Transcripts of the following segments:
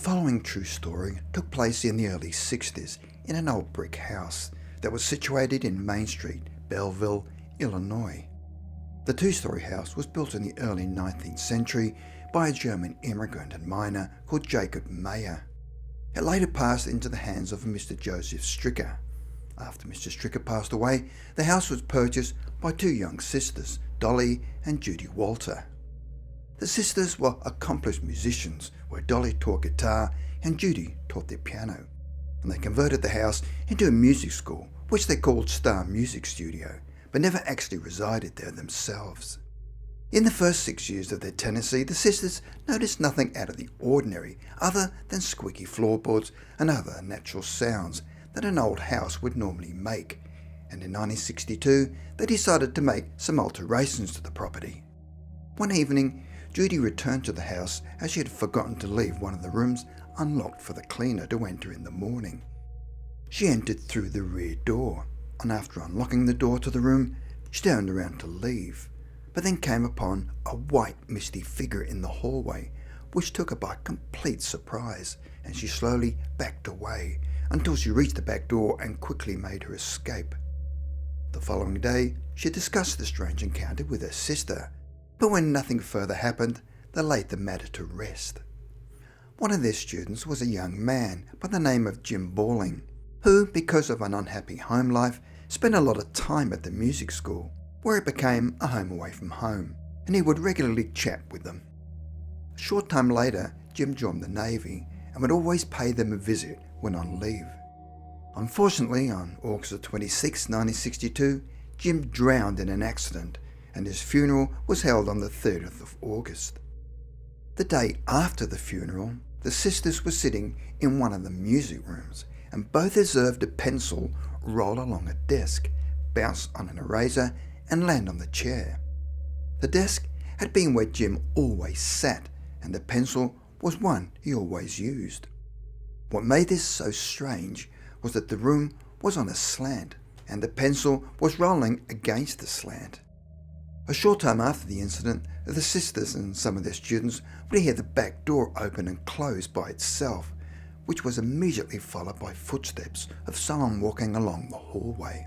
following true story took place in the early 60s in an old brick house that was situated in Main Street, Belleville, Illinois. The two-story house was built in the early 19th century by a German immigrant and miner called Jacob Meyer. It later passed into the hands of Mr Joseph Stricker. After Mr Stricker passed away, the house was purchased by two young sisters, Dollie and Judy Walta. The sisters were accomplished musicians, where Dollie taught guitar and Judy taught the piano, and they converted the house into a music school, which they called Star Music Studio, but never actually resided there themselves. In the first 6 years of their tenancy, the sisters noticed nothing out of the ordinary other than squeaky floorboards and other natural sounds that an old house would normally make, and in 1962 they decided to make some alterations to the property. One evening, Judy returned to the house as she had forgotten to leave one of the rooms unlocked for the cleaner to enter in the morning. She entered through the rear door, and after unlocking the door to the room, she turned around to leave, but then came upon a white misty figure in the hallway, which took her by complete surprise, and she slowly backed away until she reached the back door and quickly made her escape. The following day, she discussed the strange encounter with her sister, but when nothing further happened, they laid the matter to rest. One of their students was a young man by the name of Jim Balling, who, because of an unhappy home life, spent a lot of time at the music school, where it became a home away from home, and he would regularly chat with them. A short time later, Jim joined the Navy and would always pay them a visit when on leave. Unfortunately, on August 26, 1962, Jim drowned in an accident, and his funeral was held on the 30th of August. The day after the funeral, the sisters were sitting in one of the music rooms, and both observed a pencil roll along a desk, bounce on an eraser, and land on the chair. The desk had been where Jim always sat, and the pencil was one he always used. What made this so strange was that the room was on a slant, and the pencil was rolling against the slant. A short time after the incident, the sisters and some of their students would hear the back door open and close by itself, which was immediately followed by footsteps of someone walking along the hallway.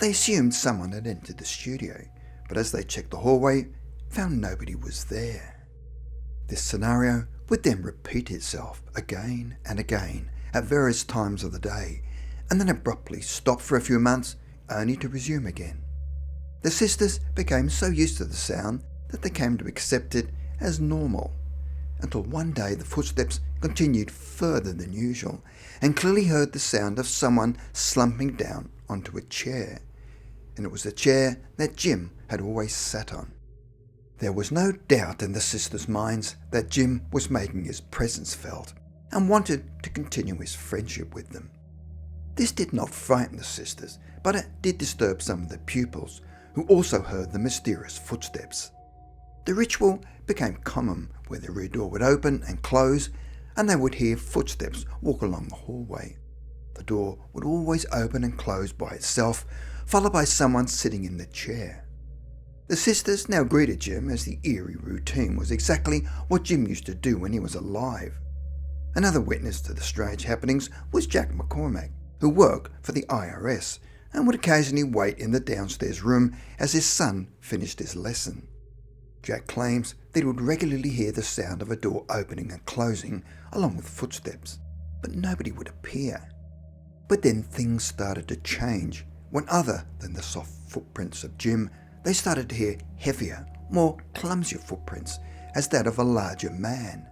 They assumed someone had entered the studio, but as they checked the hallway, found nobody was there. This scenario would then repeat itself again and again at various times of the day, and then abruptly stop for a few months, only to resume again. The sisters became so used to the sound that they came to accept it as normal, until one day the footsteps continued further than usual, and clearly heard the sound of someone slumping down onto a chair, and it was the chair that Jim had always sat on. There was no doubt in the sisters' minds that Jim was making his presence felt, and wanted to continue his friendship with them. This did not frighten the sisters, but it did disturb some of the pupils, who also heard the mysterious footsteps. The ritual became common, where the rear door would open and close, and they would hear footsteps walk along the hallway. The door would always open and close by itself, followed by someone sitting in the chair. The sisters now greeted Jim as the eerie routine was exactly what Jim used to do when he was alive. Another witness to the strange happenings was Jack McCormack, who worked for the IRS and would occasionally wait in the downstairs room as his son finished his lesson. Jack claims that he would regularly hear the sound of a door opening and closing along with footsteps, but nobody would appear. But then things started to change when, other than the soft footprints of Jim, they started to hear heavier, more clumsier footprints as that of a larger man.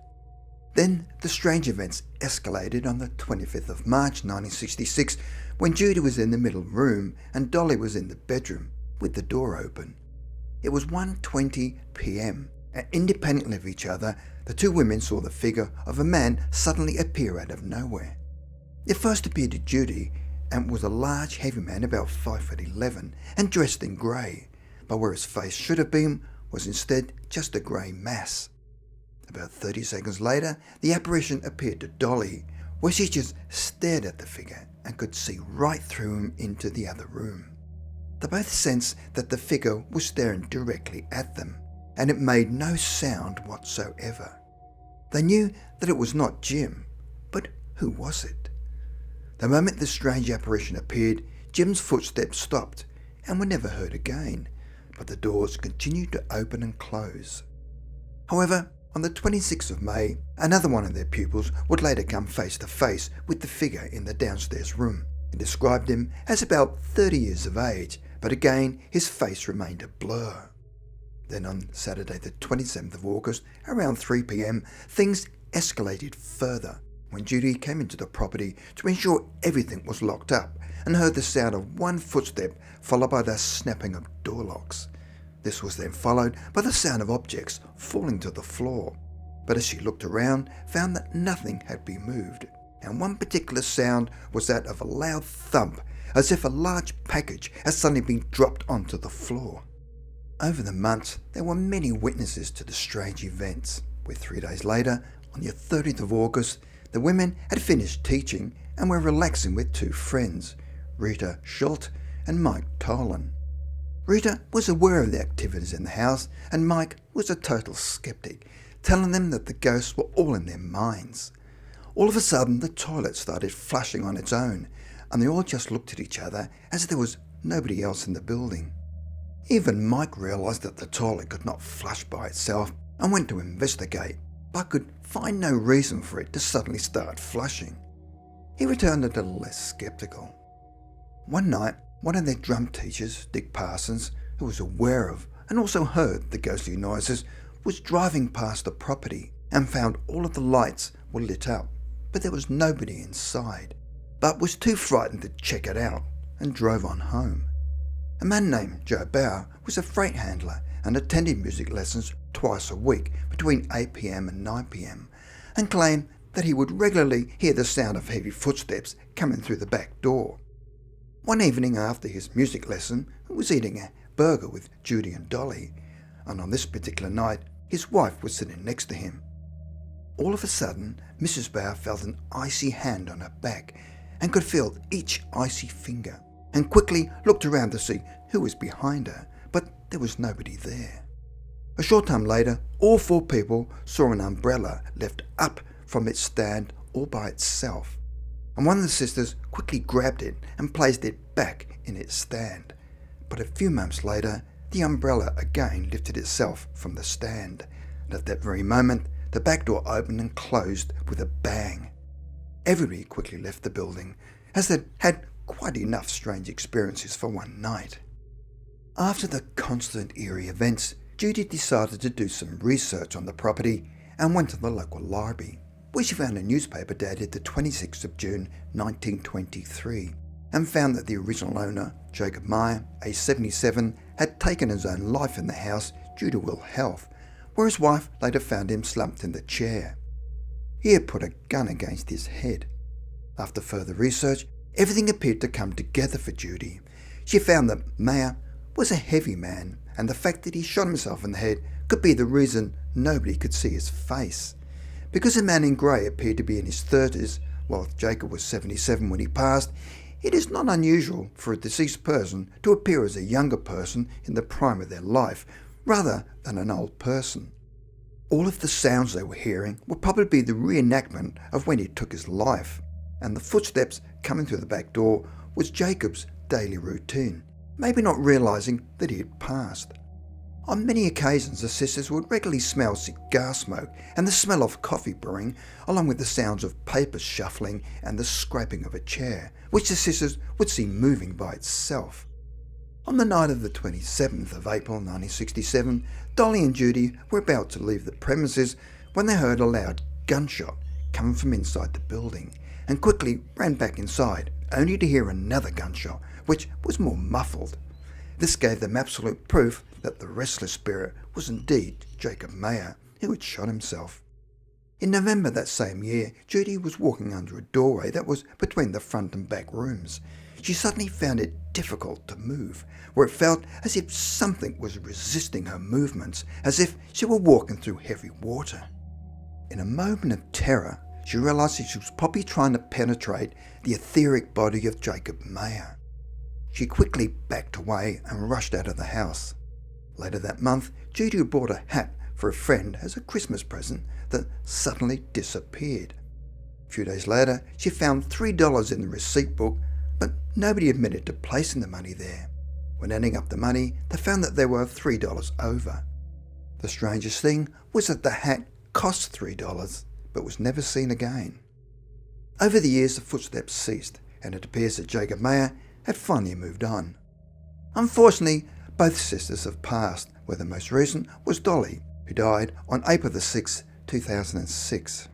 Then the strange events escalated on the 25th of March 1966, when Judy was in the middle room and Dollie was in the bedroom with the door open. It was 1:20 p.m, and independently of each other, the two women saw the figure of a man suddenly appear out of nowhere. It first appeared to Judy and was a large heavy man about 5'11" and dressed in grey, but where his face should have been was instead just a grey mass. About 30 seconds later, the apparition appeared to Dollie, where she just stared at the figure and could see right through him into the other room. They both sensed that the figure was staring directly at them, and it made no sound whatsoever. They knew that it was not Jim, but who was it? The moment the strange apparition appeared, Jim's footsteps stopped and were never heard again, but the doors continued to open and close. However, on the 26th of May, another one of their pupils would later come face to face with the figure in the downstairs room and described him as about 30 years of age, but again his face remained a blur. Then on Saturday the 27th of August, around 3 p.m, things escalated further when Judy came into the property to ensure everything was locked up and heard the sound of one footstep followed by the snapping of door locks. This was then followed by the sound of objects falling to the floor, but as she looked around, found that nothing had been moved, and one particular sound was that of a loud thump, as if a large package had suddenly been dropped onto the floor. Over the months, there were many witnesses to the strange events, where 3 days later, on the 30th of August, the women had finished teaching and were relaxing with two friends, Rita Schultz and Mike Tolan. Rita was aware of the activities in the house, and Mike was a total skeptic, telling them that the ghosts were all in their minds. All of a sudden, the toilet started flushing on its own, and they all just looked at each other as if there was nobody else in the building. Even Mike realised that the toilet could not flush by itself and went to investigate, but could find no reason for it to suddenly start flushing. He returned a little less sceptical. One night, one of their drum teachers, Dick Parsons, who was aware of and also heard the ghostly noises, was driving past the property and found all of the lights were lit up, but there was nobody inside, but was too frightened to check it out and drove on home. A man named Joe Bauer was a freight handler and attended music lessons twice a week between 8 p.m. and 9 p.m. and claimed that he would regularly hear the sound of heavy footsteps coming through the back door. One evening after his music lesson, he was eating a burger with Judy and Dolly, and on this particular night, his wife was sitting next to him. All of a sudden, Mrs. Bauer felt an icy hand on her back and could feel each icy finger, and quickly looked around to see who was behind her, but there was nobody there. A short time later, all four people saw an umbrella left up from its stand all by itself, and one of the sisters quickly grabbed it and placed it back in its stand. But a few moments later, the umbrella again lifted itself from the stand, and at that very moment, the back door opened and closed with a bang. Everybody quickly left the building, as they'd had quite enough strange experiences for one night. After the constant eerie events, Judy decided to do some research on the property and went to the local library, where she found a newspaper dated the 26th of June 1923 and found that the original owner, Jacob Meyer, aged 77, had taken his own life in the house due to ill health, where his wife later found him slumped in the chair. He had put a gun against his head. After further research, everything appeared to come together for Judy. She found that Meyer was a heavy man, and the fact that he shot himself in the head could be the reason nobody could see his face. Because the man in grey appeared to be in his 30s, while Jacob was 77 when he passed, it is not unusual for a deceased person to appear as a younger person in the prime of their life, rather than an old person. All of the sounds they were hearing would probably be the reenactment of when he took his life, and the footsteps coming through the back door was Jacob's daily routine, maybe not realising that he had passed. On many occasions, the sisters would regularly smell cigar smoke and the smell of coffee brewing, along with the sounds of papers shuffling and the scraping of a chair, which the sisters would see moving by itself. On the night of the 27th of April 1967, Dolly and Judy were about to leave the premises when they heard a loud gunshot coming from inside the building, and quickly ran back inside, only to hear another gunshot, which was more muffled. This gave them absolute proof that the restless spirit was indeed Jacob Meyer, who had shot himself. In November that same year, Judy was walking under a doorway that was between the front and back rooms. She suddenly found it difficult to move, where it felt as if something was resisting her movements, as if she were walking through heavy water. In a moment of terror, she realised that she was probably trying to penetrate the etheric body of Jacob Meyer. She quickly backed away and rushed out of the house. Later that month, Judy bought a hat for a friend as a Christmas present that suddenly disappeared. A few days later, she found $3 in the receipt book, but nobody admitted to placing the money there. When adding up the money, they found that there were $3 over. The strangest thing was that the hat cost $3, but was never seen again. Over the years, the footsteps ceased, and it appears that Jacob Meyer had finally moved on. Unfortunately, both sisters have passed, where the most recent was Dolly, who died on April 6, 2006.